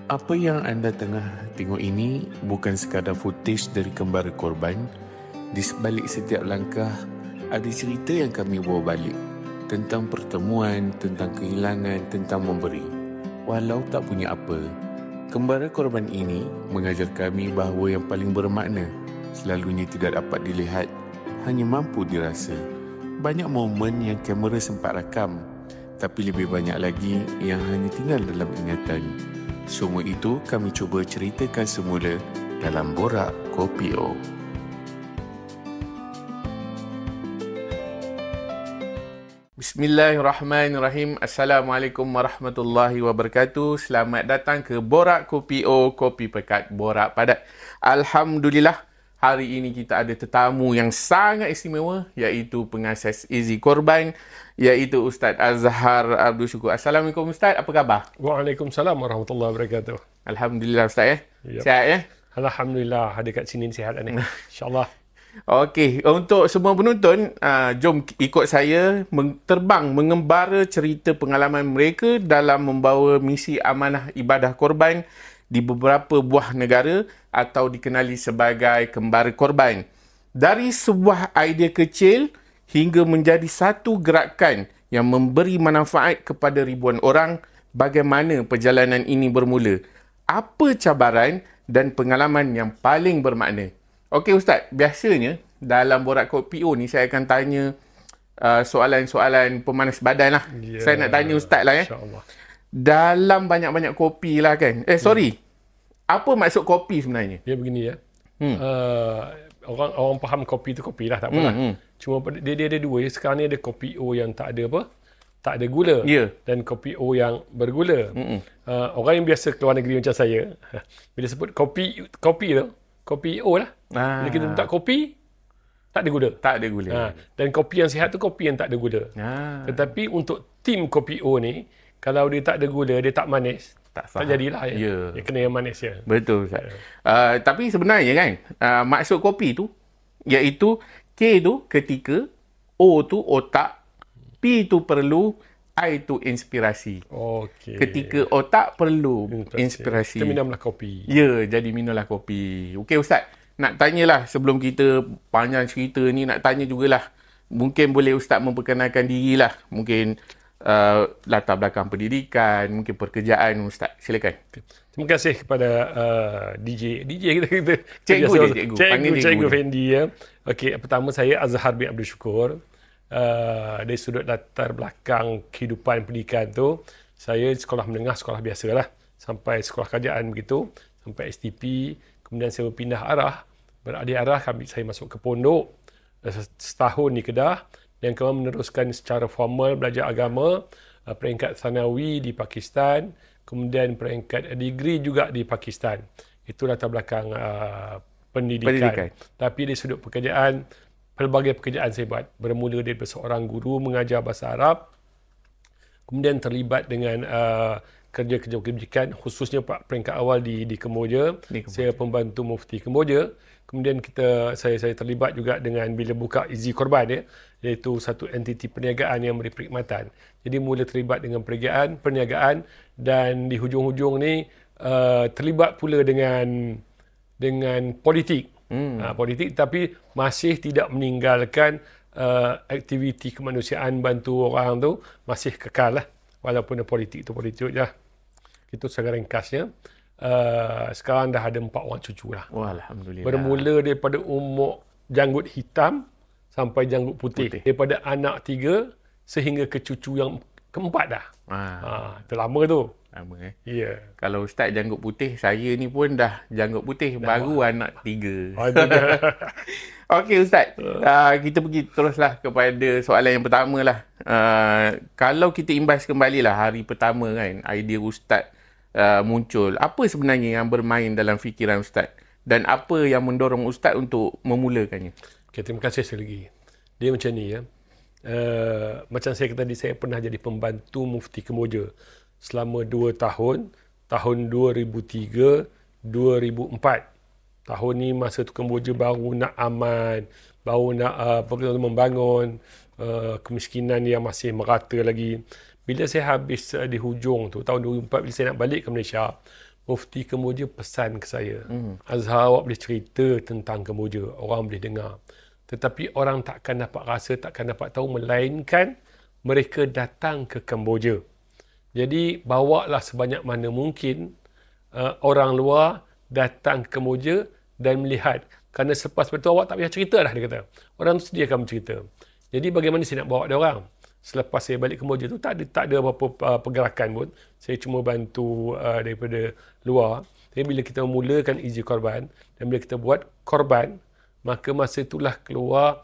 Apa yang anda tengah tengok ini bukan sekadar footage dari kembara korban. Di sebalik setiap langkah, ada cerita yang kami bawa balik. Tentang pertemuan, tentang kehilangan, tentang memberi. Walau tak punya apa, kembara korban ini mengajar kami bahawa yang paling bermakna selalunya tidak dapat dilihat, hanya mampu dirasa. Banyak momen yang kamera sempat rakam, tapi lebih banyak lagi yang hanya tinggal dalam ingatan. Semua itu kami cuba ceritakan semula dalam Borak Kopi O. Bismillahirrahmanirrahim. Assalamualaikum warahmatullahi wabarakatuh. Selamat datang ke Borak Kopi O, kopi pekat borak padat. Alhamdulillah, hari ini kita ada tetamu yang sangat istimewa, iaitu pengasas Easy Korban, iaitu Ustaz Azhar Abdul Syukur. Assalamualaikum Ustaz, apa khabar? Waalaikumsalam warahmatullahi wabarakatuh. Alhamdulillah Ustaz Yep. Sihat ya? Alhamdulillah, ada kat sini sihat ni. InsyaAllah. Okey, untuk semua penonton, jom ikut saya terbang mengembara cerita pengalaman mereka dalam membawa misi amanah ibadah korban di beberapa buah negara atau dikenali sebagai kembara korban. Dari sebuah idea kecil hingga menjadi satu gerakan yang memberi manfaat kepada ribuan orang, bagaimana perjalanan ini bermula? Apa cabaran dan pengalaman yang paling bermakna? Okey Ustaz, biasanya dalam Borak Kopi O ni saya akan tanya soalan-soalan pemanas badan lah. Ya, Saya nak tanya Ustaz lah InsyaAllah. Dalam banyak-banyak kopi lah kan. Apa maksud kopi sebenarnya? Dia begini ya. Orang faham kopi tu kopi lah, tak apalah. Cuma dia ada dua. Sekarang ni ada kopi O yang tak ada apa? Tak ada gula. Ya. Dan kopi O yang bergula. Orang yang biasa keluar negeri macam saya, bila sebut kopi tu, kopi O lah. Bila kita minta kopi, tak ada gula. Tak ada gula. Dan kopi yang sihat tu kopi yang tak ada gula. Tetapi untuk tim kopi O ni, kalau dia tak ada gula, dia tak manis, tak jadilah. Ya. Dia kena yang manis ya. Betul Ustaz. Tapi sebenarnya kan, maksud kopi tu, iaitu K tu ketika, O tu otak, P tu perlu, I tu inspirasi. Okey. Ketika otak perlu inspirasi. Kita minumlah kopi. Ya, jadi minumlah kopi. Okey Ustaz, nak tanyalah sebelum kita panjang cerita ni, nak tanya jugalah. Mungkin boleh Ustaz memperkenalkan dirilah. Mungkin latar belakang pendidikan, mungkin pekerjaan Ustaz. Silakan. Terima kasih kepada DJ kita. Cikgu Fendi ya. Okey, pertama saya Azhar bin Abdul Syukur. Dari sudut latar belakang kehidupan pendidikan tu, saya sekolah menengah, sekolah biasa lah, sampai sekolah kerajaan begitu, sampai STP. Kemudian saya berpindah arah, beralih arah, saya masuk ke pondok setahun di Kedah, dan kemudian meneruskan secara formal belajar agama, peringkat sanawi di Pakistan, kemudian peringkat degree juga di Pakistan. Itu latar belakang pendidikan. Tapi dari sudut pekerjaan, pelbagai pekerjaan saya buat. Bermula dari seorang guru mengajar bahasa Arab, kemudian terlibat dengan kerja-kerja kebajikan, khususnya peringkat awal di Kemboja. Saya pembantu mufti Kemboja. Kemudian saya terlibat juga dengan bila buka Easy Korban ya, iaitu satu entiti perniagaan yang beri perkhidmatan. Jadi mula terlibat dengan perniagaan, dan di hujung-hujung ni terlibat pula dengan politik. Politik, tapi masih tidak meninggalkan aktiviti kemanusiaan, bantu orang tu masih kekal lah, walaupun politik tu politik je. Itu secara ringkasnya. Sekarang dah ada 4 orang cucu lah. Wah, Alhamdulillah. Bermula daripada umur janggut hitam sampai janggut putih. Daripada anak 3 sehingga ke cucu yang keempat dah. Itu lama tu. Lama Ya. Kalau Ustaz janggut putih, saya ni pun dah janggut putih, baru anak 3. Okey Ustaz, kita pergi teruslah kepada soalan yang pertama lah. Kalau kita imbas kembali lah hari pertama kan, idea Ustaz muncul. Apa sebenarnya yang bermain dalam fikiran Ustaz? Dan apa yang mendorong Ustaz untuk memulakannya? Okay, terima kasih sekali lagi. Dia macam ni ya. Macam saya kata tadi, saya pernah jadi pembantu mufti Kemboja selama 2 tahun. Tahun 2003, 2004. Tahun ni masa tu Kemboja baru nak aman, baru nak membangun, kemiskinan yang masih merata lagi. Bila saya habis di hujung tu, tahun 2004, bila saya nak balik ke Malaysia, Mufti Kemboja pesan ke saya, Azhar, awak boleh cerita tentang Kemboja, orang boleh dengar. Tetapi orang takkan dapat rasa, takkan dapat tahu, melainkan mereka datang ke Kemboja. Jadi, bawalah sebanyak mana mungkin orang luar datang ke Kemboja dan melihat. Kerana selepas itu awak tak payah cerita dah, dia kata. Orang tu sedia akan bercerita. Jadi, bagaimana saya nak bawa dia orang? Selepas saya balik Kemboja tu, tak ada apa-apa pergerakan pun. Saya cuma bantu daripada luar. Jadi bila kita memulakan Easy Korban dan bila kita buat korban, maka masa itulah keluar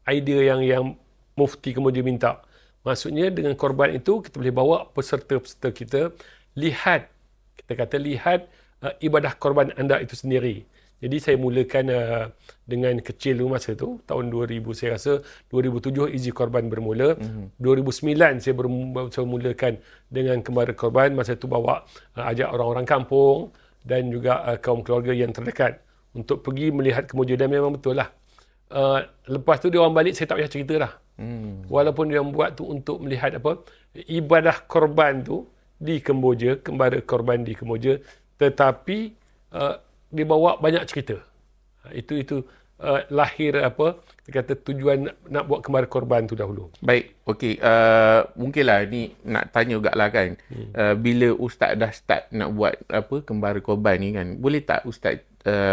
idea yang Mufti Kemboja minta. Maksudnya dengan korban itu, kita boleh bawa peserta-peserta kita lihat, kita kata lihat ibadah korban anda itu sendiri. Jadi saya mulakan dengan kecil masa tu, tahun 2000 saya rasa, 2007 Easy Korban bermula. 2009 saya mulakan dengan Kembara Korban, masa tu bawa ajak orang-orang kampung dan juga kaum keluarga yang terdekat untuk pergi melihat Kemboja, dan memang betul lah. Lepas tu dia orang balik, saya tak payah cerita dah. Walaupun dia orang buat tu untuk melihat ibadah korban tu di Kemboja, Kembara Korban di Kemboja, tetapi dia bawa banyak cerita. Itu lahir kita kata tujuan nak buat Kembara Korban tu dahulu. Baik, okey. Mungkinlah ni nak tanya jugalah kan. Bila Ustaz dah start nak buat Kembara Korban ni kan, boleh tak Ustaz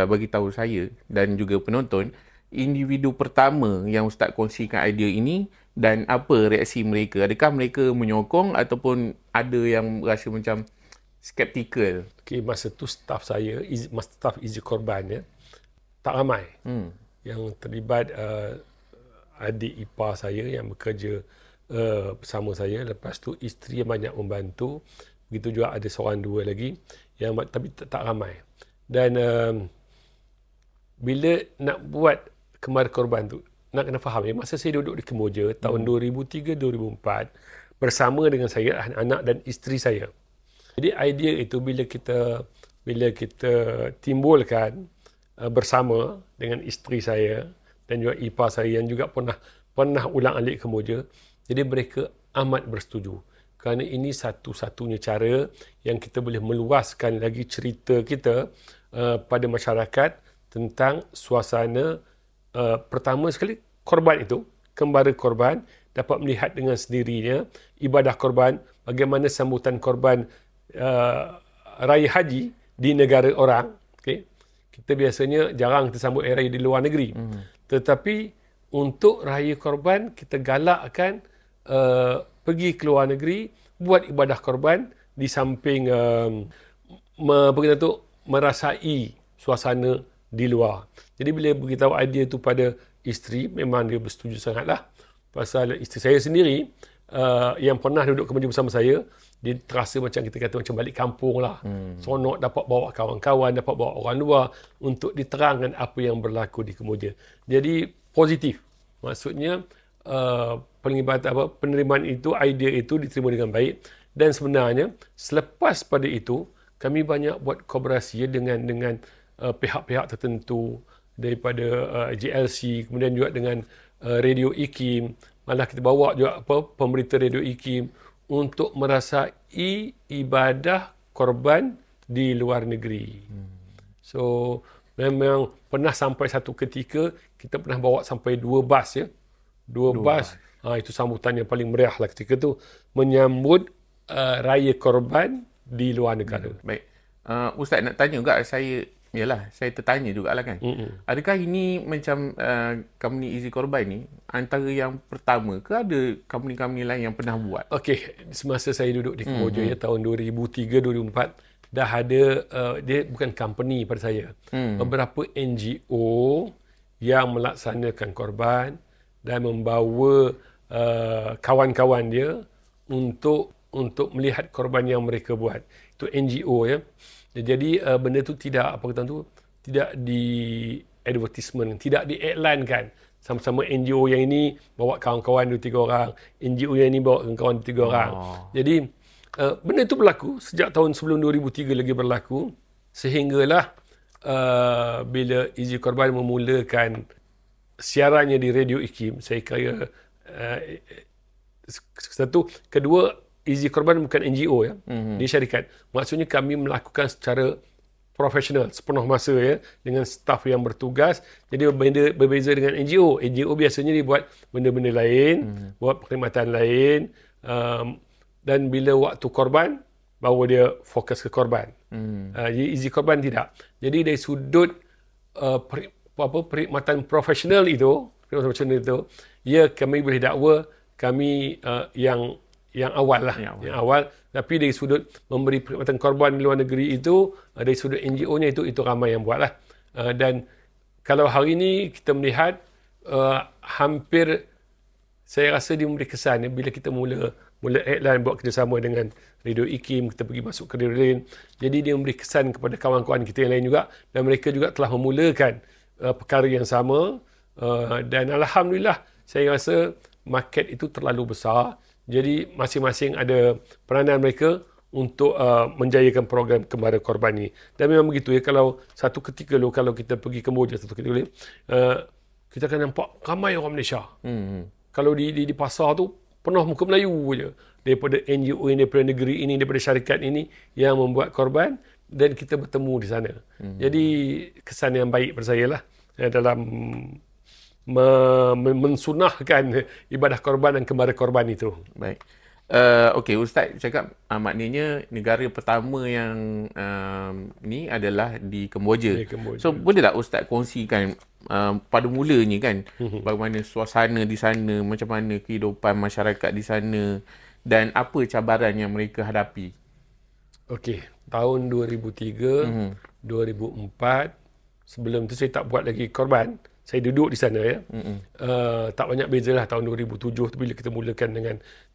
bagi tahu saya dan juga penonton individu pertama yang Ustaz kongsikan idea ini dan apa reaksi mereka? Adakah mereka menyokong ataupun ada yang rasa macam skeptikal? Okay, masa tu staff saya, staff Easy Korban tak ramai. Yang terlibat adik ipar saya yang bekerja bersama saya. Lepas tu isteri yang banyak membantu. Begitu juga ada seorang dua lagi yang tapi tak ramai. Dan bila nak buat Kembara Korban tu, nak kena faham masa saya duduk di Kemboja tahun 2003-2004 bersama dengan saya, anak dan isteri saya. Jadi idea itu bila kita timbulkan bersama dengan isteri saya dan juga ipar saya yang juga pernah ulang-alik Kemboja, jadi mereka amat bersetuju. Kerana ini satu-satunya cara yang kita boleh meluaskan lagi cerita kita pada masyarakat tentang suasana pertama sekali korban itu, Kembara Korban, dapat melihat dengan sendirinya ibadah korban, bagaimana sambutan korban raya haji di negara orang. Okay? Kita biasanya jarang kita sambut raya di luar negeri. Tetapi untuk raya korban, kita galakkan pergi ke luar negeri, buat ibadah korban di samping merasai suasana di luar. Jadi bila beritahu idea tu pada isteri, memang dia bersetuju sangatlah. Pasal isteri saya sendiri yang pernah duduk Kemboja bersama saya, dia terasa macam kita kata macam balik kampung lah. Seronok dapat bawa kawan-kawan, dapat bawa orang luar untuk diterangkan apa yang berlaku di Kemboja. Jadi positif. Maksudnya penerimaan itu, idea itu diterima dengan baik. Dan sebenarnya selepas pada itu, kami banyak buat kolaborasi dengan pihak-pihak tertentu daripada JLC, kemudian juga dengan Radio IKIM. Malah kita bawa juga pemberita Radio IKIM untuk merasai ibadah korban di luar negeri. So memang pernah sampai satu ketika kita pernah bawa sampai 2 bas ya. 2 bas. Itu sambutan yang paling meriah lah ketika tu, menyambut raya korban di luar negara. Baik. Ustaz nak tanya juga, saya tertanya jugalah kan. Adakah ini macam company Easy Korban ni antara yang pertama ke ada company-company lain yang pernah buat? Okey, semasa saya duduk di Kemboja tahun 2003-2004 dah ada dia bukan company pada saya. Beberapa NGO yang melaksanakan korban dan membawa kawan-kawan dia untuk melihat korban yang mereka buat. Itu NGO ya. Jadi benda tu tidak tidak di advertisement, tidak di iklankan. Sama-sama NGO yang ini bawa kawan-kawan 2-3 orang, NGO yang ini bawa kawan-kawan 2-3 orang. Jadi benda itu berlaku sejak tahun sebelum 2003 lagi berlaku, sehinggalah bila Easy Korban memulakan siarannya di Radio IKIM, saya kira satu, kedua Easy Korban bukan NGO ya. Dia syarikat. Maksudnya kami melakukan secara profesional, sepenuh masa ya, dengan staf yang bertugas. Jadi berbeza dengan NGO. NGO biasanya dia buat benda-benda lain, buat perkhidmatan lain, dan bila waktu korban, baru dia fokus ke korban. Jadi Easy Korban tidak. Jadi dari sudut perkhidmatan profesional itu, ya kami boleh dakwa kami yang awal lah, yang awal. Tapi dari sudut memberi perkhidmatan korban di luar negeri itu, dari sudut NGO-nya itu ramai yang buat lah. Dan kalau hari ini kita melihat hampir, saya rasa dia memberi kesan bila kita mula headline buat kerjasama dengan Radio IKIM, kita pergi masuk ke radio lain. Jadi dia memberi kesan kepada kawan-kawan kita yang lain juga, dan mereka juga telah memulakan perkara yang sama. Dan Alhamdulillah, saya rasa market itu terlalu besar. Jadi masing-masing ada peranan mereka untuk menjayakan program Kembara Korban ni. Dan memang begitu ya, kalau satu ketika kalau kita pergi Kemboja satu ketika kita akan nampak ramai orang Malaysia. Kalau di pasar tu penuh muka Melayu je. Daripada NGO ini, daripada negeri ini, daripada syarikat ini yang membuat korban, dan kita bertemu di sana. Jadi kesan yang baik pada saya lah dalam mensunahkan ibadah korban dan kembara korban itu. Baik. Okey, Ustaz cakap maknanya negara pertama yang ni adalah di Kemboja. So boleh tak Ustaz kongsikan pada mulanya kan, bagaimana suasana di sana, macam mana kehidupan masyarakat di sana, dan apa cabaran yang mereka hadapi? Okey, tahun 2003, 2004, sebelum tu saya tak buat lagi korban. Saya duduk di sana ya. Tak banyak beza lah. Tahun 2007 tu bila kita mulakan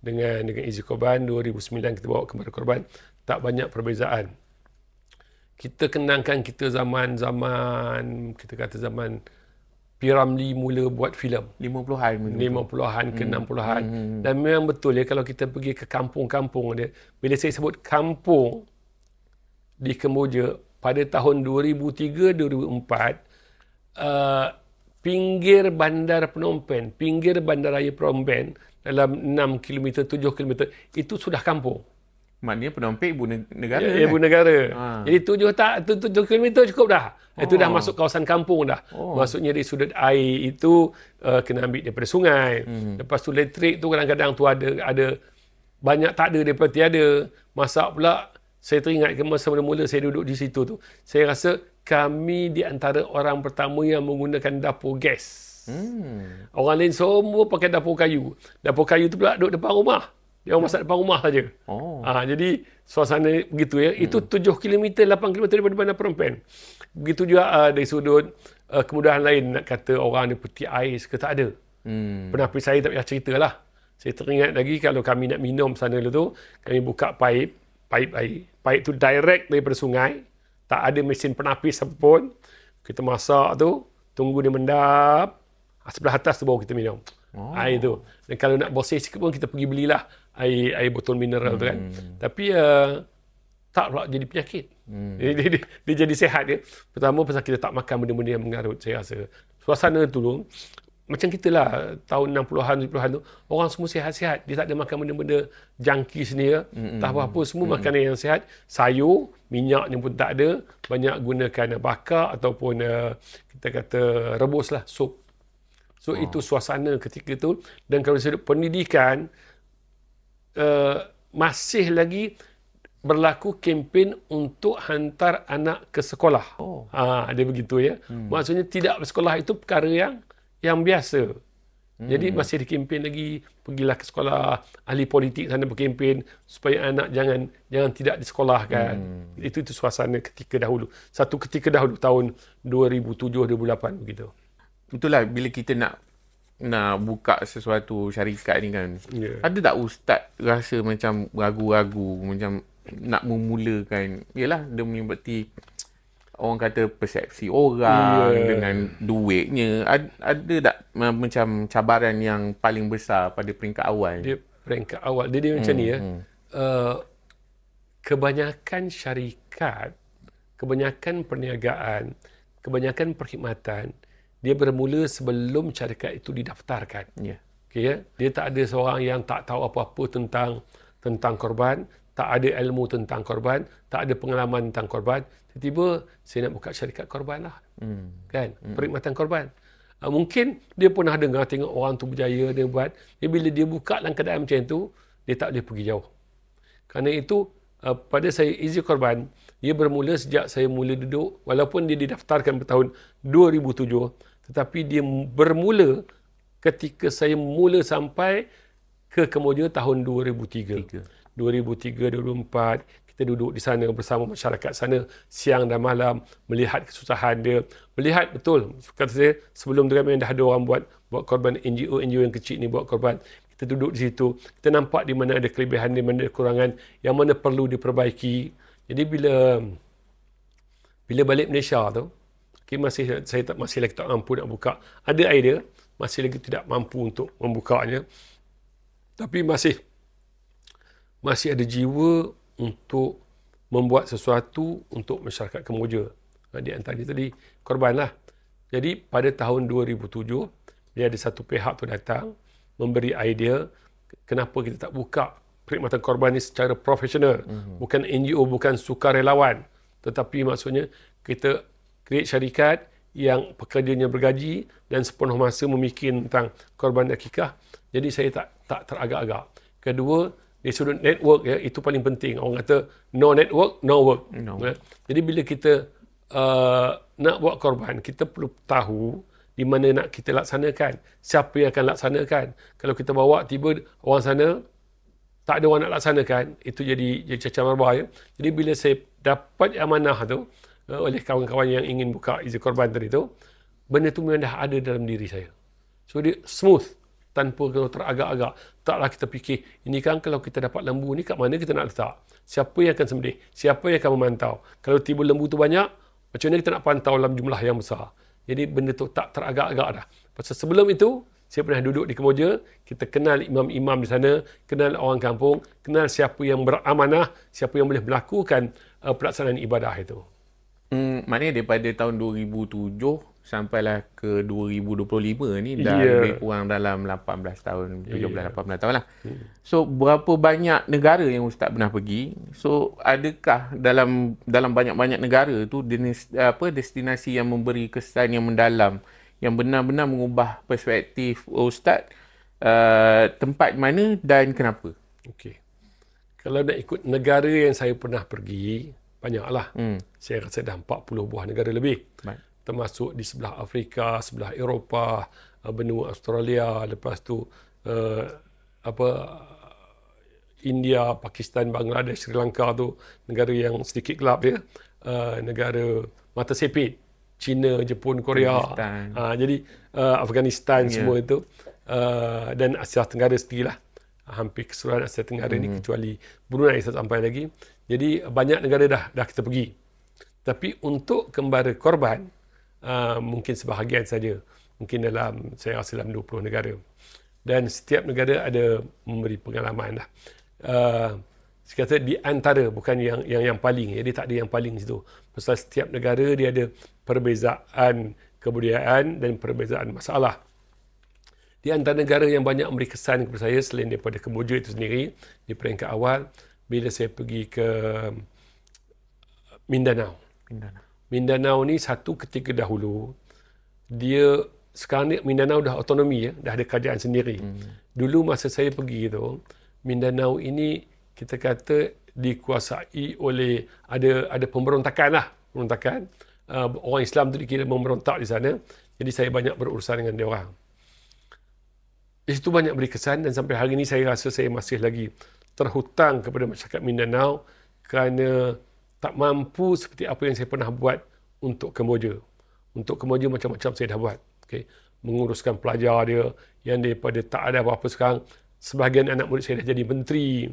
dengan Easy Korban, 2009 kita bawa Kembara Korban, tak banyak perbezaan. Kita kenangkan kita zaman kita kata zaman P. Ramlee mula buat filem 50-an ke 60-an. Dan memang betul ya, kalau kita pergi ke kampung-kampung dia, bila saya sebut kampung di Kemboja pada tahun 2003-2004, pinggir bandar Phnom Penh, pinggir bandaraya Phnom Penh dalam 6 km, 7 km itu sudah kampung. Maknanya Phnom Penh ibu negara. Ya, ibu negara. Jadi 7 km cukup dah. Itu dah masuk kawasan kampung dah. Maksudnya dari sudut air itu kena ambil daripada sungai. Lepas tu elektrik tu kadang-kadang tu ada banyak tak ada daripada tiada. Masak pula, saya teringat masa mula-mula saya duduk di situ tu, saya rasa kami di antara orang pertama yang menggunakan dapur gas. Orang lain semua pakai dapur kayu. Dapur kayu tu pula duduk depan rumah. Dia orang masak depan rumah saja. Jadi suasana begitu ya. Itu 7 km, 8 km daripada bandar Phnom Penh. Begitu juga dari sudut kemudahan lain, nak kata orang ni peti air ke tak ada. Penapis saya tak payah cerita lah. Saya teringat lagi kalau kami nak minum sana tu, kami buka paip air. Paip tu direct daripada sungai. Tak ada mesin penapis apapun. Kita masak tu, tunggu dia mendap. Sebelah atas tu baru kita minum. Air tu. Dan kalau nak bersih sikit pun kita pergi belilah air botol mineral tu kan. Tapi tak pula jadi penyakit. Dia jadi sihat dia. Pertama pasal kita tak makan benda-benda yang mengarut, saya rasa. Suasana tu macam kita lah, tahun 60-an, 70-an tu, orang semua sihat-sihat. Dia tak ada makan benda-benda jangki sini ya. Tak apa-apa, semua makanan yang sihat. Sayur, minyaknya pun tak ada. Banyak gunakan bakar ataupun kita kata rebus lah, sup. So itu suasana ketika tu. Dan kalau disebut pendidikan, masih lagi berlaku kempen untuk hantar anak ke sekolah. Dia begitu ya. Maksudnya tidak bersekolah itu perkara yang biasa. Jadi masih dikempen lagi, pergilah ke sekolah, ahli politik sana berkempen supaya anak jangan tidak disekolahkan. Itu suasana ketika dahulu. Satu ketika dahulu tahun 2007-2008 begitu. Betul lah, bila kita nak buka sesuatu syarikat ni kan, ada tak Ustaz rasa macam ragu-ragu, macam nak memulakan, yelah demi berarti orang kata persepsi orang dengan duitnya, ada tak macam cabaran yang paling besar pada peringkat awal? Dia peringkat awal dia macam ni ya. Kebanyakan syarikat, kebanyakan perniagaan, kebanyakan perkhidmatan, dia bermula sebelum syarikat itu didaftarkan. Okay, ya? Dia tak ada seorang yang tak tahu apa-apa tentang tentang korban, tak ada ilmu tentang korban, tak ada pengalaman tentang korban. Tiba-tiba saya nak buka syarikat korban lah. Kan? Perkhidmatan korban. Mungkin dia pernah dengar tengok orang tu berjaya, dia buat. Bila dia buka dalam keadaan macam tu, dia tak boleh pergi jauh. Kerana itu, pada saya Easy Korban, ia bermula sejak saya mula duduk, walaupun dia didaftarkan pada tahun 2007, tetapi dia bermula ketika saya mula sampai ke Kemboja tahun 2003. 2003-2004, kita duduk di sana bersama masyarakat sana siang dan malam, melihat kesusahan dia, melihat betul, kata saya, sebelum tu memang dah ada orang buat korban, NGO yang kecil ni buat korban. Kita duduk di situ, kita nampak di mana ada kelebihan, di mana ada kekurangan, yang mana perlu diperbaiki. Jadi bila balik Malaysia tu, saya masih lagi tak mampu nak buka. Ada idea, masih lagi tidak mampu untuk membukanya. Tapi masih ada jiwa untuk membuat sesuatu untuk masyarakat Kemboja. Di antaranya tadi korban lah. Jadi pada tahun 2007, dia ada satu pihak tu datang, memberi idea kenapa kita tak buka perkhidmatan korban ni secara profesional. Bukan NGO, bukan sukarelawan. Tetapi maksudnya kita create syarikat yang pekerjanya bergaji dan sepenuh masa memikir tentang korban akikah. Jadi saya tak teragak-agak. Kedua, dari sudut network, ya, itu paling penting. Orang kata no network, no work. No. Jadi bila kita nak buat korban, kita perlu tahu di mana nak kita laksanakan, siapa yang akan laksanakan. Kalau kita bawa tiba orang sana tak ada orang nak laksanakan, itu jadi cacah marbah, ya. Jadi bila saya dapat amanah tu oleh kawan-kawan yang ingin buka Easy Korban tadi tu, benda tu memang dah ada dalam diri saya. So dia smooth, tanpa kalau teragak-agak. Taklah kita fikir, ini kan kalau kita dapat lembu ni kat mana kita nak letak? Siapa yang akan sembelih? Siapa yang akan memantau? Kalau tiba lembu tu banyak, macam mana kita nak pantau dalam jumlah yang besar? Jadi benda tu tak teragak-agak dah. Pasal sebelum itu, saya pernah duduk di Kemboja, kita kenal imam-imam di sana, kenal orang kampung, kenal siapa yang beramanah, siapa yang boleh melakukan pelaksanaan ibadah itu. Maknanya daripada tahun 2007 sampailah ke 2025 ni dah lebih kurang dalam 18 tahun, 17-18 tahun lah. So berapa banyak negara yang Ustaz pernah pergi? So adakah dalam banyak-banyak negara tu destinasi yang memberi kesan yang mendalam, yang benar-benar mengubah perspektif Ustaz, tempat mana dan kenapa? Okey. Kalau nak ikut negara yang saya pernah pergi, banyaklah. Saya rasa dah 40 buah negara lebih. Baik. Termasuk di sebelah Afrika, sebelah Eropah, benua Australia, lepas tu India, Pakistan, Bangladesh, Sri Lanka tu negara yang sedikit gelap, ya. Negara mata sepit, China, Jepun, Korea. Jadi Afghanistan, semua itu. Dan Asia Tenggara sendirilah. Hampir keseluruhan Asia Tenggara ni, kecuali Brunei saya sampai lagi. Jadi banyak negara dah kita pergi. Tapi untuk kembara korban, mungkin sebahagian saja. Mungkin saya rasa dalam 20 negara. Dan setiap negara ada memberi pengalaman lah. Saya kata di antara, bukan yang paling. Jadi tak ada yang paling di situ. Pasal setiap negara dia ada perbezaan kebudayaan dan perbezaan masalah. Di antara negara yang banyak memberi kesan kepada saya selain daripada Kemboja itu sendiri, di peringkat awal, bila saya pergi ke Mindanao. Mindanao ni satu ketika dahulu, sekarang ni Mindanao dah otonomi, ya, dah ada kerajaan sendiri. Dulu masa saya pergi tu, Mindanao ini kita kata dikuasai oleh ada pemberontakan lah. Orang Islam tu dikira memberontak di sana. Jadi saya banyak berurusan dengan dia orang. Di situ banyak beri kesan dan sampai hari ini saya rasa saya masih lagi terhutang kepada masyarakat Mindanao kerana tak mampu seperti apa yang saya pernah buat untuk Kemboja. Untuk Kemboja macam-macam saya dah buat. Okay. Menguruskan pelajar dia yang daripada tak ada apa-apa sekarang, sebahagian anak murid saya dah jadi menteri.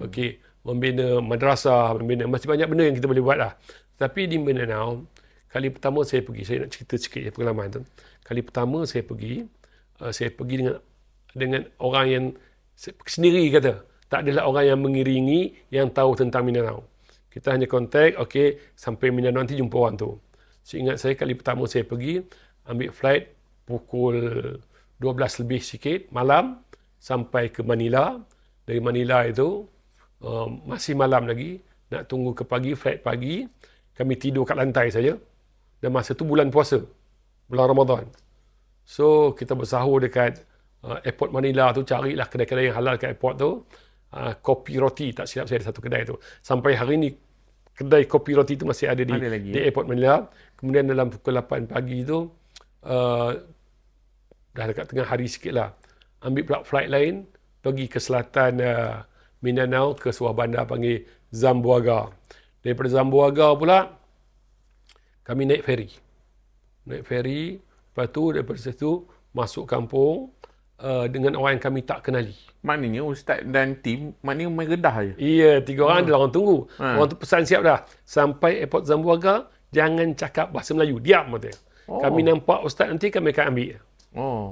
Okay. Membina madrasah, membina masih banyak benda yang kita boleh buat lah. Tapi di Mindanao, kali pertama saya pergi, saya nak cerita sikit pengalaman tu. Kali pertama saya pergi dengan orang yang sendiri kata. Tak adalah orang yang mengiringi yang tahu tentang Mindanao. Kita hanya kontak, okey, sampai Mindanao nanti jumpa orang tu. Seingat saya kali pertama saya pergi, ambil flight pukul 12 lebih sikit malam sampai ke Manila. Dari Manila itu masih malam lagi, nak tunggu ke pagi, flight pagi, kami tidur kat lantai saja. Dan masa tu bulan puasa, bulan Ramadan. So, kita bersahur dekat airport Manila tu, carilah kedai-kedai yang halal kat airport tu. Kopi roti, tak silap saya ada satu kedai tu. Sampai hari ni, kedai kopi roti tu masih ada di airport Manila. Kemudian dalam pukul 8 pagi tu, dah dekat tengah hari sikit lah, ambil pula flight lain, pergi ke selatan Mindanao, ke sebuah bandar panggil Zamboanga. Daripada Zamboanga pula, kami naik feri. Lepas tu daripada situ, masuk kampung dengan orang yang kami tak kenali. Maknanya Ustaz dan tim, maknanya main redah je? Iya, 3 orang adalah orang tunggu. Orang tu pesan siap dah. Sampai airport Zamboanga, jangan cakap bahasa Melayu. Diam katanya. Kami nampak Ustaz nanti, kami akan ambil.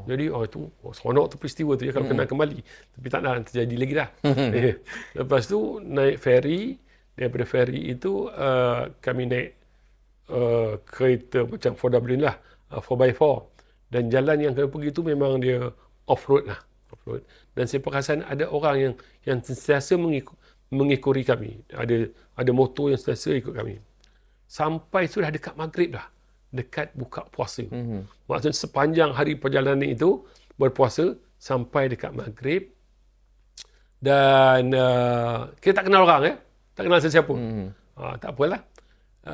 Jadi itu seronok tu peristiwa tu ya, kalau kenal kembali. Tapi tak nak terjadi lagi dah. Lepas tu naik feri. Daripada feri itu kami naik kereta macam 4W lah, 4x4. Dan jalan yang kami pergi tu memang dia off-road lah. Off-road. Dan saya perasan ada orang yang sentiasa mengikuti kami. Ada motor yang sentiasa ikut kami. Sampai sudah dekat maghrib dah. Dekat buka puasa. Maksudnya sepanjang hari perjalanan itu berpuasa sampai dekat maghrib. Dan kita tak kenal orang ya. Tak kenal sesiapa. Tak apalah.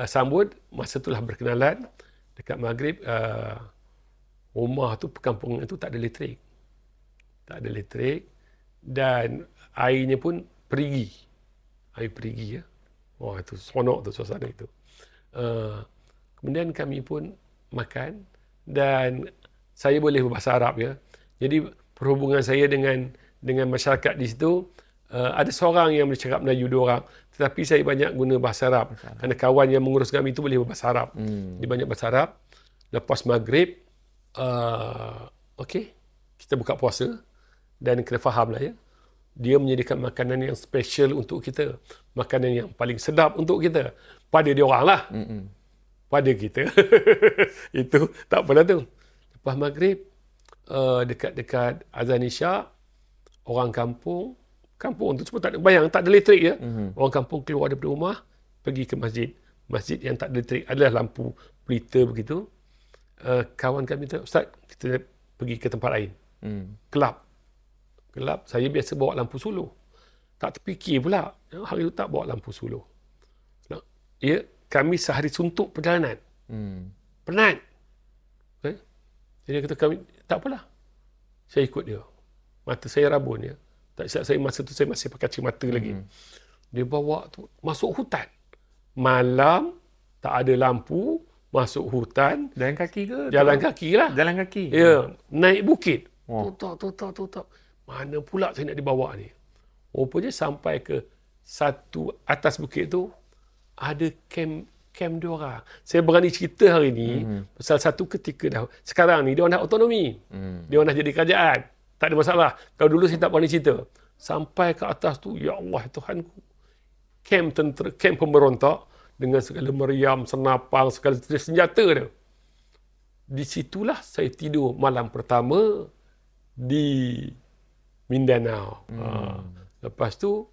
Sambut, masa itulah berkenalan. Dekat maghrib, rumah tu, perkampungan itu tak ada elektrik. Tak ada elektrik. Dan airnya pun perigi. Air perigi ya. Wah, itu seronok tu suasana itu. Kemudian kami pun makan dan saya boleh berbahasa Arab ya. Jadi perhubungan saya dengan masyarakat di situ, ada seorang yang boleh cakap Melayu, 2 orang. Tetapi saya banyak guna bahasa Arab. Kerana kawan yang mengurus kami itu boleh berbahasa Arab. Dia banyak bahasa Arab. Lepas maghrib, okey, kita buka puasa. Dan kena faham lah ya. Dia menyediakan makanan yang special untuk kita. Makanan yang paling sedap untuk kita. Pada dia orang lah. Pada kita. Itu tak apalah tu. Lepas maghrib, dekat-dekat azan isyak, orang kampung tu semua tak ada, bayang, tak ada elektrik ya. Orang kampung keluar daripada rumah, pergi ke masjid. Masjid yang tak ada elektrik, adalah lampu pelita begitu. Kawan kami tu, Ustaz, kita pergi ke tempat lain. Kelab. Saya biasa bawa lampu suluh. Tak terfikir pula, hari itu tak bawa lampu suluh. Ya, kami sehari suntuk perjalanan. Penat. Jadi kata kami, tak apalah. Saya ikut dia. Mata saya rabun ya. Tak silap saya, masa tu saya masih pakai kacamata lagi. Dia bawa tu masuk hutan. Malam, tak ada lampu, masuk hutan. Jalan kaki ke? Jalan kaki lah. Jalan kaki? Ya, naik bukit. Tutak. Mana pula saya nak dibawa ni? Rupanya sampai ke satu atas bukit tu, ada kem dia orang. Saya berani cerita hari ni, pasal satu ketika dah, sekarang ni dia orang dah otonomi. Dia orang dah jadi kerajaan. Tak ada masalah. Kalau dulu saya tak berani cerita. Sampai ke atas tu, ya Allah Tuhanku. Kem tentera, kem pemberontak dengan segala meriam, senapang, segala senjata dia. Di situlah saya tidur malam pertama di Mindanao. Lepas tu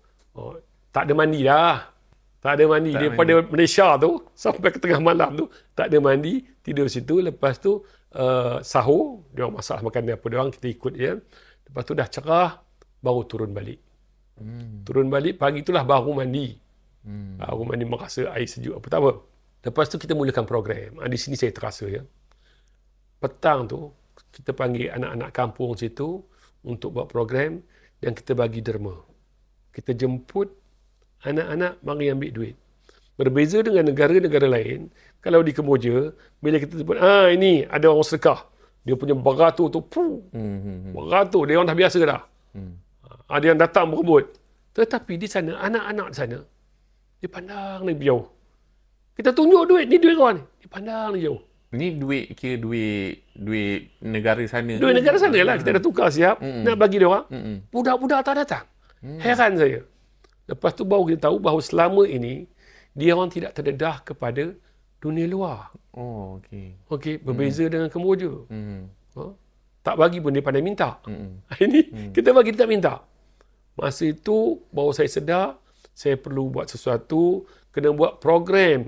tak ada mandi dah. Tak ada mandi. Daripada Malaysia tu sampai ke tengah malam tu tak ada mandi, tidur situ. Lepas tu sahur, dia orang masak makan apa dia orang, kita ikut je. Lepas tu dah cerah, baru turun balik. Turun balik pagi itulah baru mandi. Baru mandi, merasa air sejuk apa tak apa. Lepas tu kita mulakan program. Di sini saya terasa ya. Petang tu kita panggil anak-anak kampung situ untuk buat program dan kita bagi derma. Kita jemput anak-anak mari ambil duit. Berbeza dengan negara-negara lain, kalau di Kemboja, bila kita sebut, ini ada orang sedekah. Dia punya beratur tu, beratur. Dia orang dah biasa dah. Ada yang datang berebut. Tetapi di sana, anak-anak di sana, dia pandang lagi jauh. Kita tunjuk duit, ni duit kawan. Dia pandang lagi jauh. Ni duit negara sana. Duit negara sana lah. Kita dah tukar siap. Nak bagi dia orang. Budak-budak tak datang. Heran saya. Lepas tu baru kita tahu bahawa selama ini, dia orang tidak terdedah kepada dunia luar. Oh, okey. Okey, berbeza dengan Kemboja. Tak bagi pun dia pandai minta. Ini kita bagi, dia tak minta. Masa itu baru saya sedar saya perlu buat sesuatu, kena buat program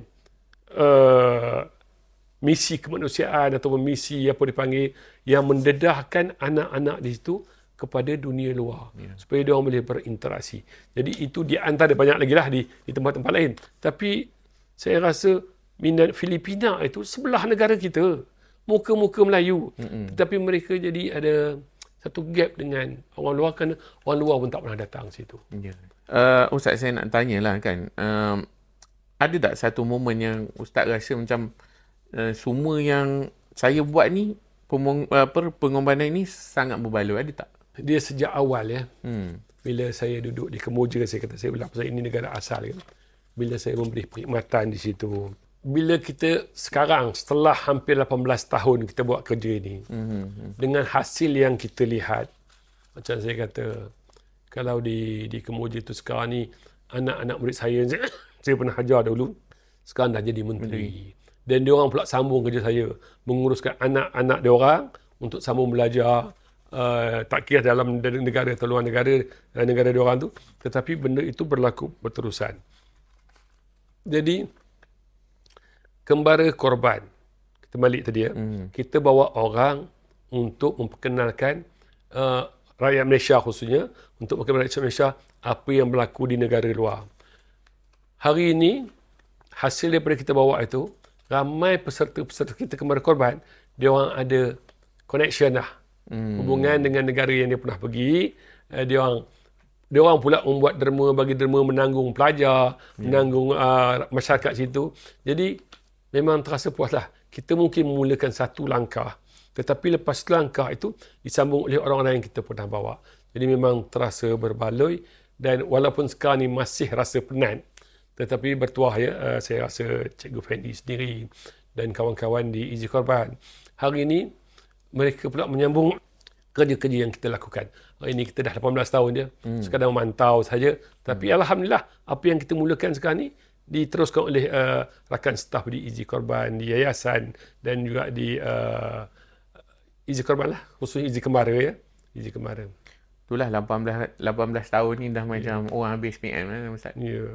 uh, misi kemanusiaan atau misi apa dipanggil yang mendedahkan anak-anak di situ kepada dunia luar supaya dia orang boleh berinteraksi. Jadi itu di antara banyak lagi lah di tempat-tempat lain. Tapi saya rasa minat Filipina itu sebelah negara kita. Muka-muka Melayu. Tetapi mereka jadi ada satu gap dengan orang luar kerana orang luar pun tak pernah datang situ. Ustaz, saya nak tanyalah kan. Ada tak satu momen yang Ustaz rasa macam semua yang saya buat ni pengorbanan ini sangat berbaloi, ada tak? Dia sejak awal ya. Bila saya duduk di Kemboja, saya kata saya ulang pasal ini negara asal kan. Bila saya memberi perkhidmatan di situ. Bila kita sekarang setelah hampir 18 tahun kita buat kerja ini. Dengan hasil yang kita lihat. Macam saya kata, kalau di Kemboja itu sekarang ni anak-anak murid saya pernah ajar dahulu, sekarang dah jadi menteri. Dan dia orang pula sambung kerja saya menguruskan anak-anak dia orang untuk sambung belajar. Tak kira dalam negara atau luar negara dia orang tu, tetapi benda itu berlaku berterusan. Jadi kembara korban, kita balik tadi ya, kita bawa orang untuk memperkenalkan rakyat Malaysia khususnya, untuk memperkenalkan rakyat Malaysia apa yang berlaku di negara luar. Hari ini hasil daripada kita bawa itu, ramai peserta-peserta kita kembara korban, dia orang ada connection lah. Hubungan dengan negara yang dia pernah pergi. Dia orang pula membuat derma, bagi derma menanggung pelajar, menanggung masyarakat situ. Jadi memang terasa puaslah. Kita mungkin memulakan satu langkah, tetapi lepas langkah itu disambung oleh orang-orang yang kita pernah bawa. Jadi memang terasa berbaloi, dan walaupun sekarang ni masih rasa penat, tetapi bertuah ya, saya rasa Cikgu Fendi sendiri dan kawan-kawan di Izzi Korban hari ini mereka pula menyambung kerja-kerja yang kita lakukan. Hari ini kita dah 18 tahun je. Sekadar memantau saja. Tapi Alhamdulillah, apa yang kita mulakan sekarang ni diteruskan oleh rakan staf di Izzi Korban, di Yayasan dan juga di Izzi Korban lah. Khususnya Izzi Kembara ya. Izzi Kembara. Itulah 18 tahun ni dah macam orang habis PM lah Ustaz. Ya.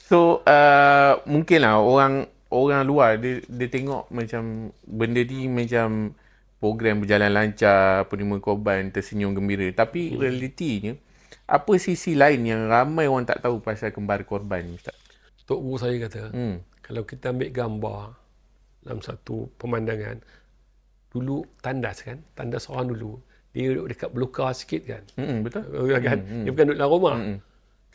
So, mungkinlah orang luar dia tengok macam benda ni macam program berjalan lancar, penerima korban tersenyum gembira. Tapi realitinya, apa sisi lain yang ramai orang tak tahu pasal kembar korban ni Ustaz? Tok Guru saya kata, kalau kita ambil gambar dalam satu pemandangan, dulu tandas kan, tandas orang dulu, dia duduk dekat belukar sikit kan. Betul. Kan? Dia bukan duduk dalam rumah.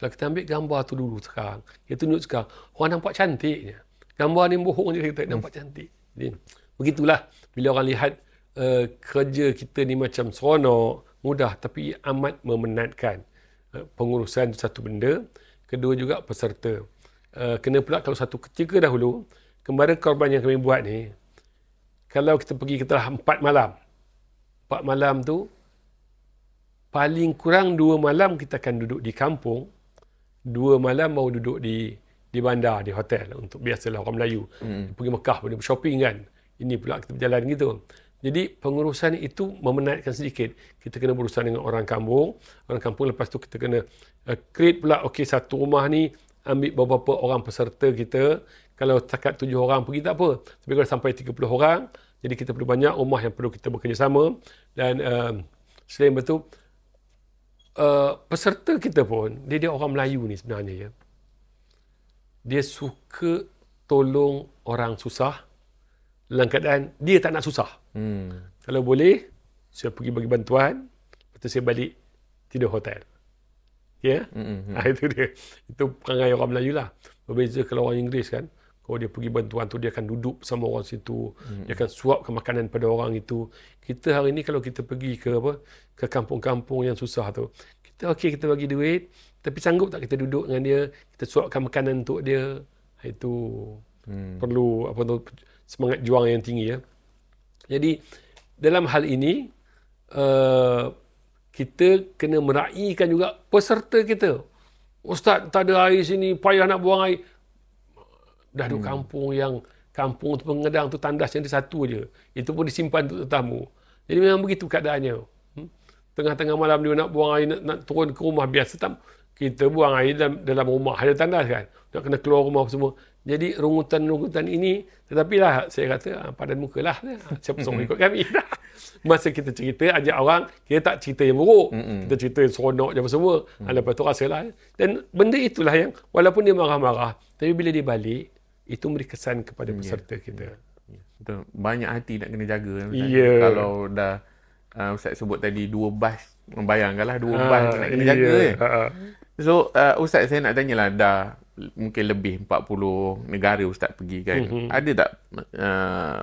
Kalau kita ambil gambar tu dulu sekarang, dia tunjuk sekarang, orang nampak cantiknya. Gambar ni bohong je kita nampak cantik. Jadi, begitulah bila orang lihat kerja kita ni macam seronok, mudah tapi amat memenatkan. Pengurusan satu benda, kedua juga peserta. Kena pula kalau satu ketika dahulu, kembara korban yang kami buat ni, kalau kita pergi kita dah 4 malam. 4 malam tu, paling kurang 2 malam kita akan duduk di kampung, 2 malam baru duduk di bandar, di hotel. Untuk biasalah orang Melayu. Pergi Mekah, pergi shopping kan. Ini pula kita berjalan gitu. Jadi pengurusan itu memenatkan sedikit. Kita kena berurusan dengan orang kampung. Orang kampung lepas tu kita kena create pula, okey satu rumah ni ambil beberapa orang peserta kita. Kalau setakat 7 orang pergi tak apa. Tapi kalau sampai 30 orang, jadi kita perlu banyak rumah yang perlu kita bekerjasama. Dan selain itu, peserta kita pun, dia orang Melayu ni sebenarnya ya. Dia suka tolong orang susah dalam keadaan dia tak nak susah. Kalau boleh, saya pergi bagi bantuan, lepas tu saya balik tidur hotel. Ya? Itu dia. Itu perangai orang Melayu lah. Berbeza kalau orang Inggeris kan, kalau dia pergi bantuan tu, dia akan duduk bersama orang situ, dia akan suapkan makanan pada orang itu. Kita hari ni kalau kita pergi ke kampung-kampung yang susah tu, kita bagi duit, tapi sanggup tak kita duduk dengan dia, kita suapkan makanan untuk dia. Itu perlu semangat juang yang tinggi ya. Jadi dalam hal ini kita kena meraihkan juga peserta kita. Ustaz, tak ada air sini, payah nak buang air. Dah ada kampung tu Pengedang tu tandas yang ada satu je. Itu pun disimpan untuk tetamu. Jadi memang begitu keadaannya. Tengah-tengah malam dia nak buang air, nak turun ke rumah biasa. kita buang air dalam rumah, ada tandas kan. Nak kena keluar rumah semua. Jadi rungutan-rungutan ini, tetapi lah saya kata, padan muka lah. Siapa suruh ikut kami. Masa kita cerita, ajak orang, kita tak cerita yang buruk. Kita cerita yang seronok je apa semua. Lepas tu rasalah. Dan benda itulah yang, walaupun dia marah-marah, tapi bila dia balik, itu memberi kesan kepada peserta kita. Betul. Banyak hati nak kena jaga. Kalau dah Ustaz sebut tadi 2 bas, membayangkanlah 2 bas nak kena jaga So Ustaz, saya nak tanyalah, dah mungkin lebih 40 negara Ustaz pergi kan. Ada tak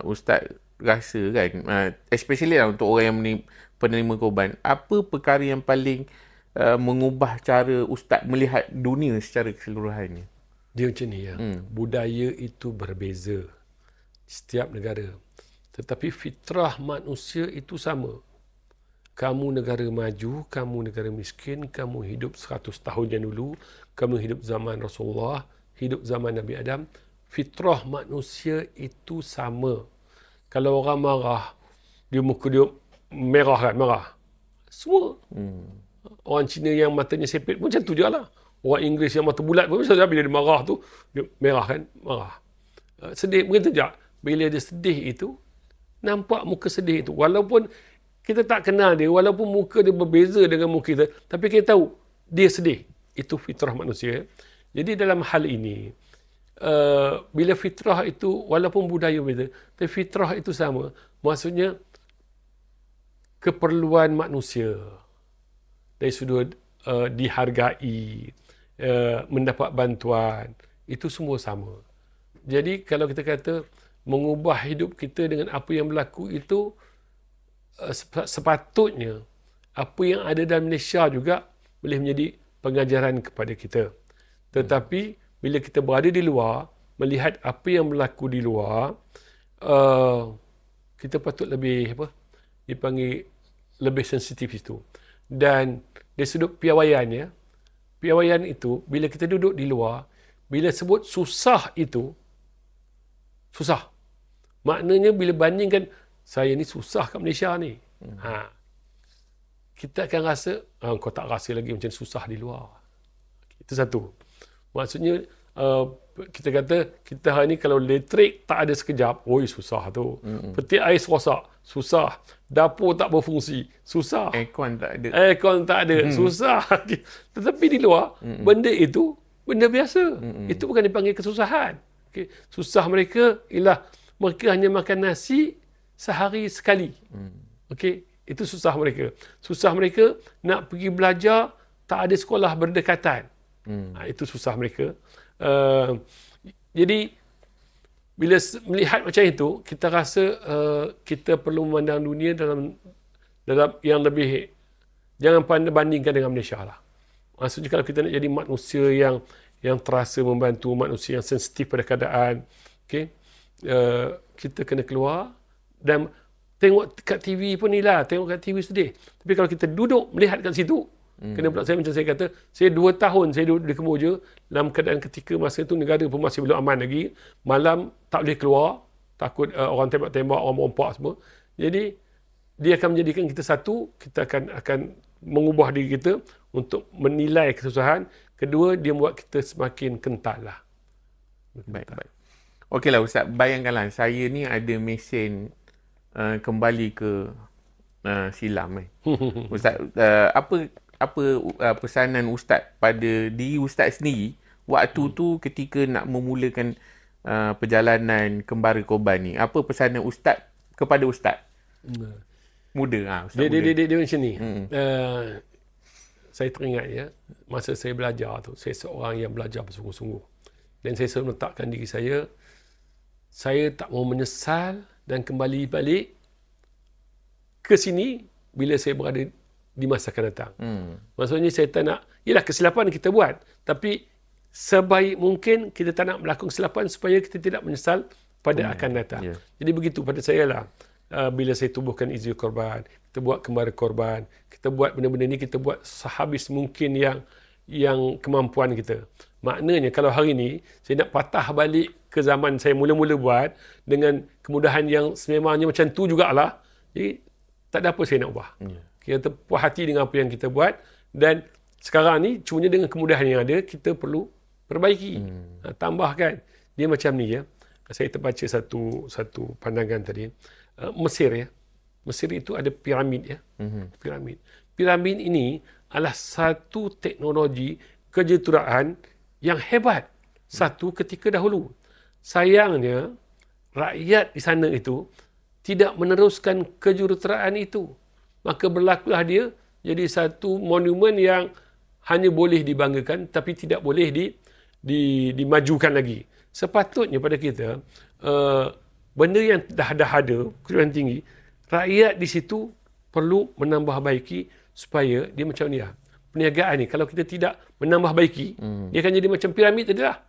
Ustaz rasa kan, especially lah untuk orang yang penerima korban, apa perkara yang paling mengubah cara Ustaz melihat dunia secara keseluruhannya? Dia macam ni ya. Budaya itu berbeza setiap negara. Tetapi fitrah manusia itu sama. Kamu negara maju, kamu negara miskin, kamu hidup 100 tahun yang dulu, kamu hidup zaman Rasulullah, hidup zaman Nabi Adam, fitrah manusia itu sama. Kalau orang marah, muka dia merah kan, marah. Semua. Orang Cina yang matanya sepit pun macam tu je lah. Orang Inggeris yang mata bulat pun macam bila dia marah tu, dia merah kan, marah. Sedih, begitu je. Bila dia sedih itu, nampak muka sedih itu. Walaupun kita tak kenal dia, walaupun muka dia berbeza dengan muka kita, tapi kita tahu dia sedih. Itu fitrah manusia. Jadi dalam hal ini, bila fitrah itu, walaupun budaya berbeza, tapi fitrah itu sama. Maksudnya, keperluan manusia dari sudut dihargai, mendapat bantuan, itu semua sama. Jadi kalau kita kata mengubah hidup kita dengan apa yang berlaku itu, sepatutnya apa yang ada dalam Malaysia juga boleh menjadi pengajaran kepada kita. Tetapi bila kita berada di luar, melihat apa yang berlaku di luar, kita patut lebih dipanggil lebih sensitif itu. Dan dari sudut piawaian ya, piawaian itu bila kita duduk di luar, bila sebut susah itu susah. Maknanya bila bandingkan saya ni susah kat Malaysia ni. Kita akan rasa, kau tak rasa lagi macam susah di luar. Itu satu. Maksudnya, kita kata, kita hari ni kalau elektrik tak ada sekejap, susah tu. Peti air rosak, susah. Dapur tak berfungsi, susah. Aircon tak ada. Susah. Tetapi di luar, benda itu, benda biasa. Itu bukan dipanggil kesusahan. Okay. Susah mereka ialah mereka hanya makan nasi sehari sekali. Okey, itu susah mereka. Susah mereka nak pergi belajar, tak ada sekolah berdekatan. Itu susah mereka. Jadi bila melihat macam itu, kita rasa kita perlu memandang dunia dalam yang lebih, jangan bandingkan dengan Malaysia lah. Maksudnya kalau kita nak jadi manusia yang terasa membantu, manusia yang sensitif pada keadaan, okey, kita kena keluar dan tengok kat TV pun ni lah. Tengok kat TV sedih. Tapi kalau kita duduk melihat kat situ, kena pula saya macam saya kata, saya 2 tahun saya duduk di Kemboja dalam keadaan ketika masa itu negara pun masih belum aman lagi. Malam tak boleh keluar. Takut orang tembak-tembak, orang merompak semua. Jadi, dia akan menjadikan kita satu, kita akan mengubah diri kita untuk menilai kesusahan. Kedua, dia membuat kita semakin kental lah. Baik. Okeylah Ustaz, bayangkanlah saya ni ada mesin kembali ke silam. Ustaz, apa pesanan Ustaz pada diri Ustaz sendiri waktu tu ketika nak memulakan perjalanan kembara korban ni? Apa pesanan Ustaz kepada Ustaz? Muda. Ustaz dia macam ni. Saya teringat ya, masa saya belajar tu, saya seorang yang belajar bersungguh-sungguh. Dan saya selalu letakkan diri saya tak mau menyesal dan kembali balik ke sini bila saya berada di masa akan datang. Maksudnya saya tak nak, yelah kesilapan kita buat, tapi sebaik mungkin kita tak nak melakukan kesilapan supaya kita tidak menyesal pada akan datang. Jadi begitu pada saya lah. Bila saya tubuhkan izin korban, kita buat kembara korban, kita buat benda-benda ni, kita buat sehabis mungkin yang kemampuan kita. Maknanya kalau hari ni saya nak patah balik ke zaman saya mula-mula buat dengan kemudahan yang sememangnya macam tu jugalah, jadi tak ada apa saya nak ubah. Kita puas hati dengan apa yang kita buat dan Sekarang ni cumanya dengan kemudahan yang ada, kita perlu perbaiki. Tambahkan. Dia macam ni ya. Saya terbaca satu pandangan tadi. Mesir ya. Mesir itu ada piramid ya. Piramid ini adalah satu teknologi kejuruteraan yang hebat. Satu ketika dahulu. Sayangnya, rakyat di sana itu tidak meneruskan kejuruteraan itu. Maka berlakulah dia jadi satu monumen yang hanya boleh dibanggakan tapi tidak boleh dimajukan lagi. Sepatutnya pada kita, benda yang dah ada, kedudukan tinggi, rakyat di situ perlu menambah baiki supaya dia macam ni lah. Perniagaan ni, kalau kita tidak menambah baiki, dia akan jadi macam piramid tadi lah.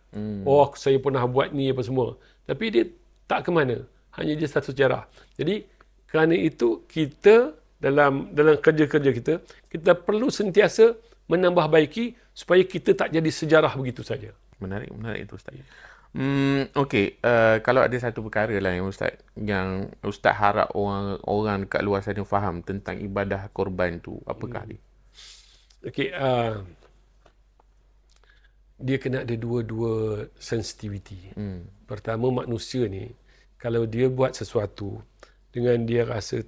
Oh, saya pernah buat ni apa semua. Tapi dia tak ke mana. Hanya dia satu sejarah. Jadi, kerana itu, kita dalam kerja-kerja kita perlu sentiasa menambah baiki supaya kita tak jadi sejarah begitu saja. Menarik itu Ustaz. Okey, kalau ada satu perkara lah yang Ustaz harap orang dekat luar sana faham tentang ibadah korban tu, apakah dia? Okey, dia kena ada dua sensitivity. Pertama, manusia ni kalau dia buat sesuatu dengan dia rasa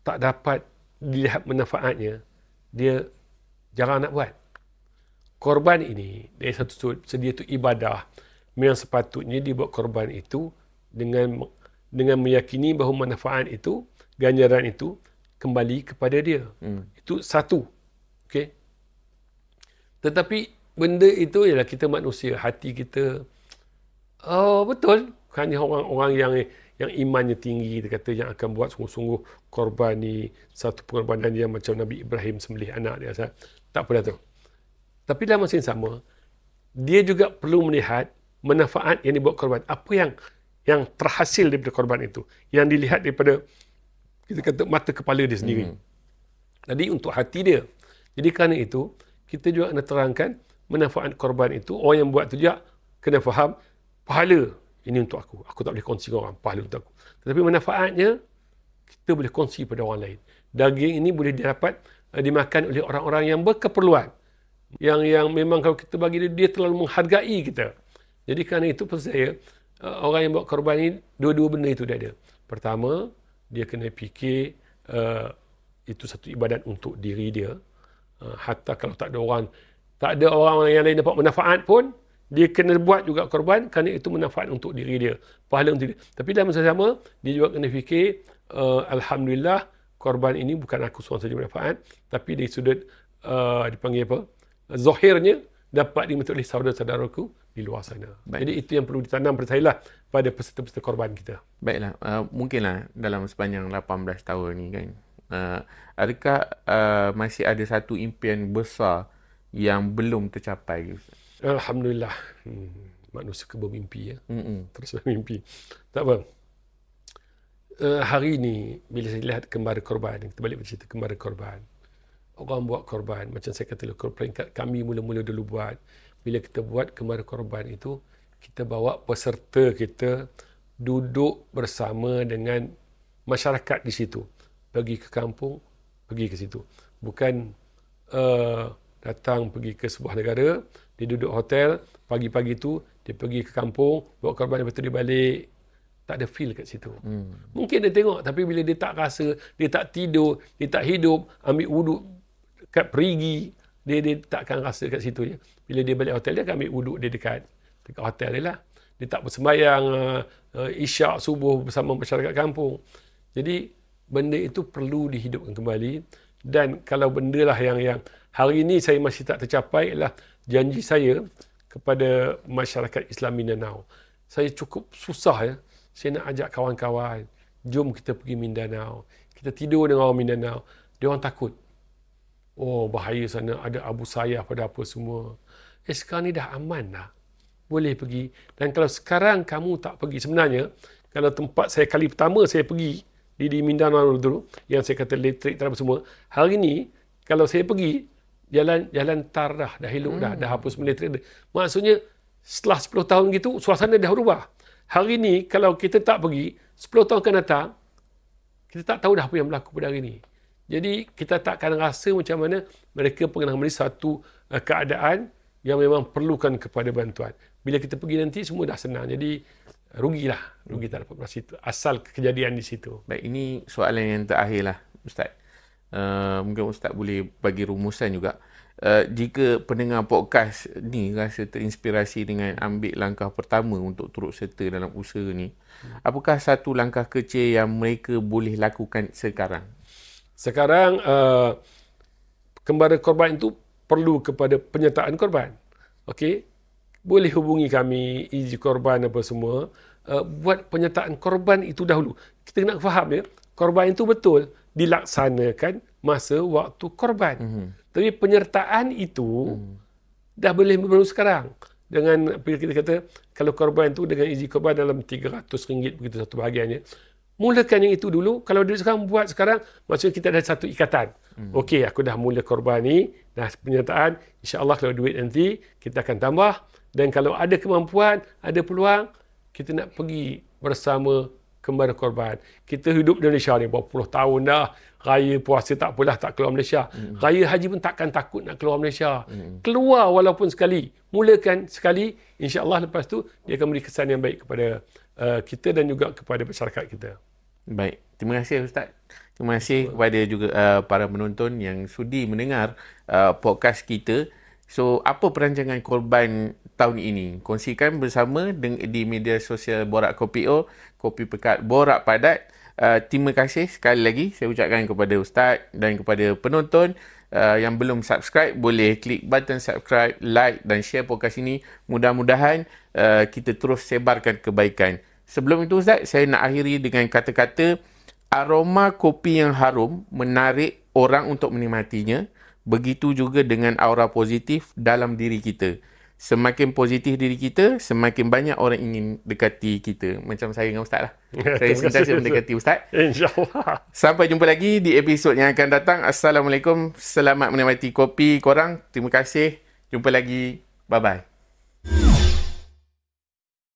tak dapat dilihat manfaatnya, dia jarang nak buat. Korban ini dari satu sedia itu ibadah. Memang sepatutnya dia buat korban itu dengan meyakini bahawa manfaat itu, ganjaran itu kembali kepada dia. Itu satu. Okey. Tetapi benda itu ialah kita manusia, hati kita betul. Hanya orang-orang yang imannya tinggi, dia kata yang akan buat sungguh-sungguh korban ni satu pengorbanan yang macam Nabi Ibrahim sembelih anak dia. Tak apa dah tu. Tapi dalam masa yang sama, dia juga perlu melihat manfaat yang dibuat korban. Apa yang terhasil daripada korban itu. Yang dilihat daripada, kita kata, mata kepala dia sendiri. Jadi untuk hati dia. Jadi kerana itu, kita juga kena terangkan manfaat korban itu. Orang yang buat itu juga kena faham, pahala ini untuk aku. Aku tak boleh kongsi dengan orang, pahala untuk aku. Tetapi manfaatnya, kita boleh kongsi pada orang lain. Daging ini boleh dimakan oleh orang-orang yang berkeperluan. Yang memang kalau kita bagi dia terlalu menghargai kita. Jadi kerana itu pesan saya, orang yang buat korban ini, dua-dua benda itu dia ada. Pertama, dia kena fikir itu satu ibadat untuk diri dia. Hatta kalau tak ada orang yang lain dapat manfaat pun, dia kena buat juga korban kerana itu manfaat untuk diri dia. Pahala untuk dia. Tapi dalam masa sama, dia juga kena fikir, Alhamdulillah, korban ini bukan aku seorang saja manfaat, tapi dari sudut dipanggil apa? Zahirnya dapat diminta oleh saudara-saudaraku di luar sana. Baik. Jadi itu yang perlu ditanam pada saya lah, pada peserta-peserta korban kita. Baiklah, mungkinlah dalam sepanjang 18 tahun ni kan, adakah masih ada satu impian besar yang belum tercapai? Alhamdulillah. Manusia bermimpi ya. Terus bermimpi. Tak apa. Hari ini bila saya lihat kembara korban, kita balik bercerita kembara korban. Orang buat korban, macam saya kata, peringkat kami mula-mula dulu buat. Bila kita buat kembara korban itu, kita bawa peserta kita duduk bersama dengan masyarakat di situ. Pergi ke kampung, pergi ke situ. Bukan datang pergi ke sebuah negara, dia duduk hotel, pagi-pagi tu dia pergi ke kampung, buat korban, lepas tu dia balik. Tak ada feel kat situ. Mungkin dia tengok, tapi bila dia tak rasa, dia tak tidur, dia tak hidup, ambil wuduk kat perigi, dia takkan rasa kat situ je. Bila dia balik hotel, dia akan ambil wuduk dia dekat hotel dia lah. Dia tak bersembayang isyak subuh bersama masyarakat kampung. Jadi benda itu perlu dihidupkan kembali. Dan kalau benda lah yang hari ini saya masih tak tercapai, adalah janji saya kepada masyarakat Islam Mindanao. Saya cukup susah ya. Saya nak ajak kawan-kawan, jom kita pergi Mindanao. Kita tidur dengan orang Mindanao. Dia orang takut. Oh, bahaya sana, ada Abu Sayyaf, pada apa semua. Sekarang ni dah aman dah. Boleh pergi. Dan kalau sekarang kamu tak pergi, sebenarnya, kalau tempat saya kali pertama saya pergi, di Mindanao dulu, yang saya kata elektrik dan apa semua, hari ni, kalau saya pergi, jalan tar dah elok dah hapus elektrik. Maksudnya, setelah 10 tahun gitu, suasana dah berubah. Hari ni, kalau kita tak pergi, 10 tahun akan datang, kita tak tahu dah apa yang berlaku pada hari ni. Jadi kita takkan rasa macam mana mereka pernah melalui satu keadaan yang memang perlukan kepada bantuan. Bila kita pergi nanti semua dah senang. Jadi rugi tak dapat beras itu. Asal kejadian di situ. Baik, ini soalan yang terakhir lah, Ustaz. Mungkin Ustaz boleh bagi rumusan juga. Jika pendengar podcast ni rasa terinspirasi dengan ambil langkah pertama untuk turut serta dalam usaha ni, apakah satu langkah kecil yang mereka boleh lakukan sekarang? Sekarang, kembara korban itu perlu kepada penyertaan korban. Okey, boleh hubungi kami, izin korban apa semua. Buat penyertaan korban itu dahulu. Kita nak faham ya, korban itu betul dilaksanakan masa waktu korban. Tapi penyertaan itu dah boleh berlaku sekarang. Dengan kita kata, kalau korban itu dengan izin korban dalam RM300 begitu satu bahagiannya. Mulakan yang itu dulu. Kalau dia sekarang buat sekarang, maksudnya kita ada satu ikatan. Okey, aku dah mula korban ni, dah penyertaan. InsyaAllah kalau duit nanti, kita akan tambah. Dan kalau ada kemampuan, ada peluang, kita nak pergi bersama kembara korban. Kita hidup di Malaysia ni berapa puluh tahun dah. Raya puasa tak apalah, tak keluar Malaysia. Raya haji pun takkan takut nak keluar Malaysia. Keluar walaupun sekali. Mulakan sekali. InsyaAllah lepas tu, dia akan beri kesan yang baik kepada kita dan juga kepada masyarakat kita. Baik. Terima kasih Ustaz. Terima kasih kepada juga para penonton yang sudi mendengar podcast kita. So, apa perancangan korban tahun ini? Kongsikan bersama di media sosial Borak Kopi O, Kopi Pekat Borak Padat. Terima kasih sekali lagi saya ucapkan kepada Ustaz dan kepada penonton yang belum subscribe, boleh klik button subscribe, like dan share podcast ini. Mudah-mudahan kita terus sebarkan kebaikan. Sebelum itu Ustaz, saya nak akhiri dengan kata-kata, aroma kopi yang harum menarik orang untuk menikmatinya. Begitu juga dengan aura positif dalam diri kita. Semakin positif diri kita, semakin banyak orang ingin dekati kita. Macam saya dengan Ustaz lah. Saya sentiasa mendekati Ustaz. InsyaAllah. Sampai jumpa lagi di episod yang akan datang. Assalamualaikum. Selamat menikmati kopi korang. Terima kasih. Jumpa lagi. Bye-bye.